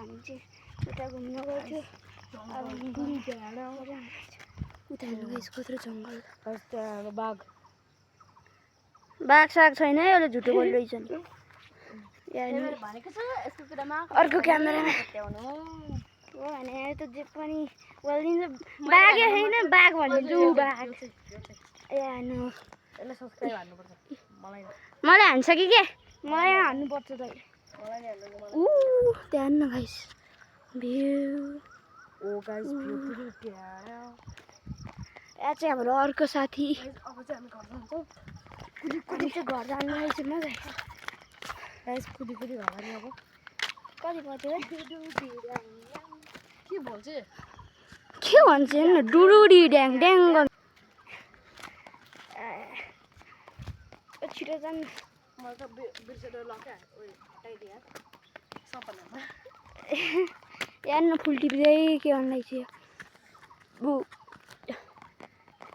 हामी चाहिँ उता घुम्न गएको थियो। उता हेर्नु गाइस कत्रो जङ्गल। बाघ साग छैन है, अहिले झुटो बोलिरहेछ नि। अर्को क्यामेरामा हो भने त जे पनि बोलिदिन्छ। बाघै होइन, बाघ भनिदिन्छु। बाघ मलाई हान्छ कि के? मलाई हान्नुपर्छ त। त्यहाँ न गाइस भ्यू। यहाँ चाहिँ हाम्रो अर्को साथी। अब चाहिँ हामी घर जानु रहेछौँ न गाइस। कुदी घर जाने। अब कति बज्यो? के भन्छ न डुडुडी ड्याङ ड्याङ गर्नु। छिटो जानु। यहाँ न फुल टिप्दै के गर्नु रहेछ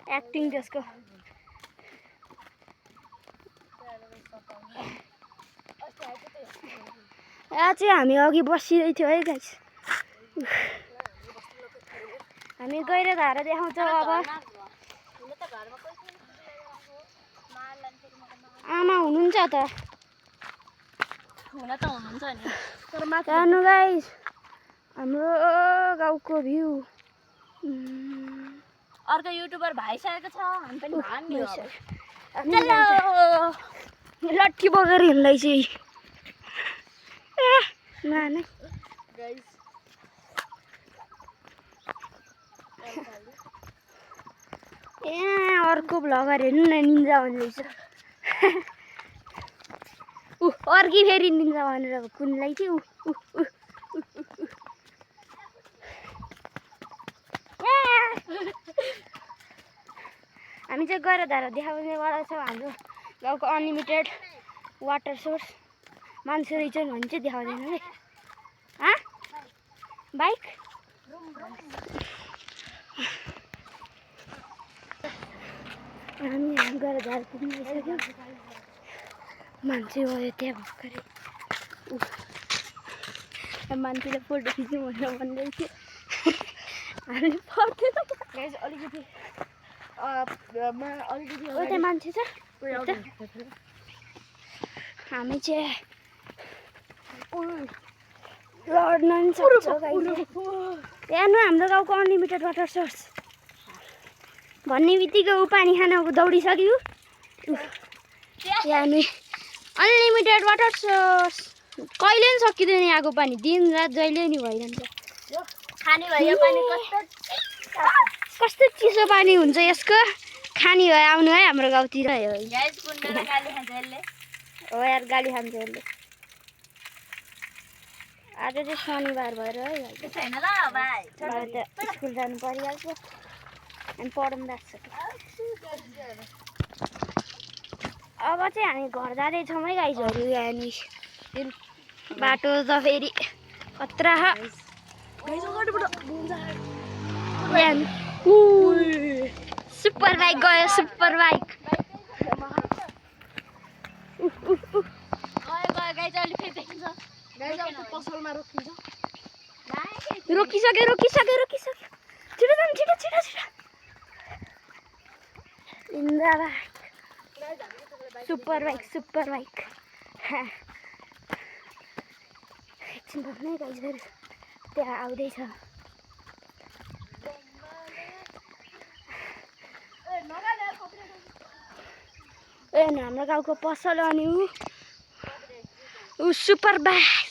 एक्टिङ त्यसको। यहाँ चाहिँ हामी अघि बसिरहेको थियो है गाइस। हामी गएर धारा देखाउँछौँ अब। आमा हुनुहुन्छ त? हुनुहुन्छ नि। तर माथि जानु गाइस हाम्रो गाउँको भ्यू। अर्को युट्युबर भाइसकेको छ। हामी पनि लट्ठी बोकेर हिँड्दैछ नाना गाइस। अर्को भ्लगर हेर्नु न निन्जा भन्दैछ। अर्की फेरि निन्जा भनेर कुनलाई थियो। हामी चाहिँ गएर धारा देखाउनेवाला छौँ। हाम्रो गाउँको अनलिमिटेड वाटर सोर्स। मान्छे रहेछन् भने चाहिँ देखाउँदैन है। बाइक हामी गएर धारा पुगिसक्यौँ। मान्छे गयो त्यहाँ भर्खरै। मान्छेले फोटो खिच्नु भनेर भन्दै थियो। हामी पर्दैन अलिकति त्यहाँ मान्छे छ। हामी चाहिँ लड्न नि सक्छौँ गाइस। यहाँ न हाम्रो गाउँको अनलिमिटेड वाटर सोर्स भन्ने बित्तिकै ऊ पानी खान दौडिसक्यो। यहाँ अनलिमिटेड वाटर सोर्स कहिले पनि सकिँदैन। यहाँको पानी दिन रात जहिले नि भइरहन्छ। खाने भयो पानी कस्तो चिसो पानी हुन्छ यसको। खानी भयो आउनु है हाम्रो गाउँतिर। हो यार गाली खान्छ यसले। आज चाहिँ शनिबार भएर है स्कुल जानु परिहाल्छ। अनि पढाउनु लाग्छ। अब चाहिँ हामी घर जाँदैछौँ है गाइसहरू। यहाँ बाटो त फेरि खतरा सुपर बाइक गयो। सुपर बाइक रोकिसक्यो। छिटो जानु छिटो। सुपर बाइक एकछिन बस्नै गाइसहरू त्यहाँ आउँदैछ। हाम्रो गाउँको पसल अनि ऊ सुपर बाइक।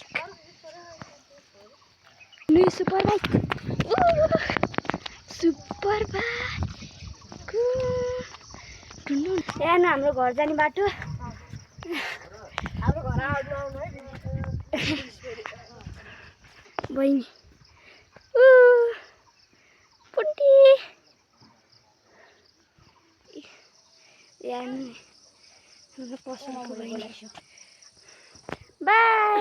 यहाँ हाम्रो घर जाने बाटो। बहिनी पुन्टी यहाँ पसलको बहिनी। बाई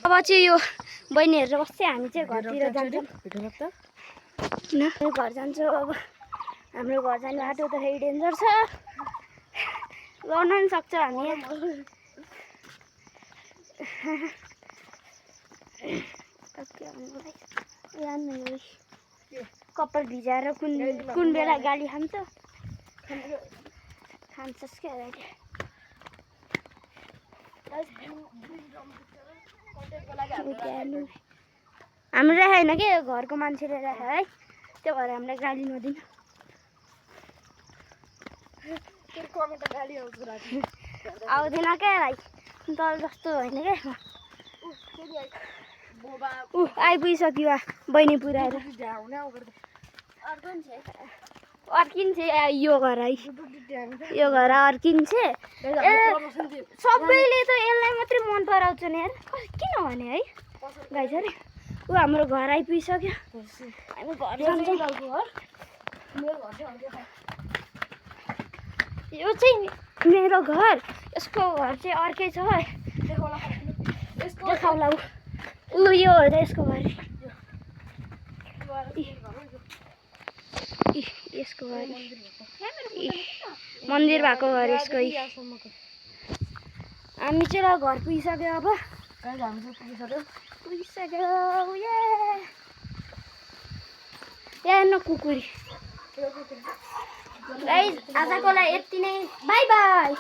अब चाहिँ यो बहिनी हेरेर बस्छ। हामी चाहिँ घरतिर जान्छौँ। घर जान्छौँ। अब हाम्रो घर जाने बाटो त फेरि डेन्जर छ। लड्न नि सक्छ हामी। कपाल भिजाएर कुन बेला गाली खान्छ खान्छस् क्या हाम्रो राखे होइन के घरको मान्छेले राखे है त्यो भएर हामीलाई गाली नदिनु आउँदैन क्या भाइ तल जस्तो होइन क्या आइपुगिसक्यो बहिनी पुऱ्याएर अर्किन्छ यो घर है यो घर अर्किन्छ सबैले त यसलाई मात्रै मन पराउँछ नि यार किन भने है गाइस अरे ऊ हाम्रो घर आइपुगिसक्यो हामी घर जान्छौँ यो चाहिँ मेरो घर यसको घर चाहिँ अर्कै छ देखाउला ऊ यो हो त यसको घर यसको घर मन्दिर भएको घर यसको हामी चाहिँ घर पुगिसक्यो अब पुगिसक्यो यहाँ न कुकुरी गाइस आजको लागि यति नै बाई बाई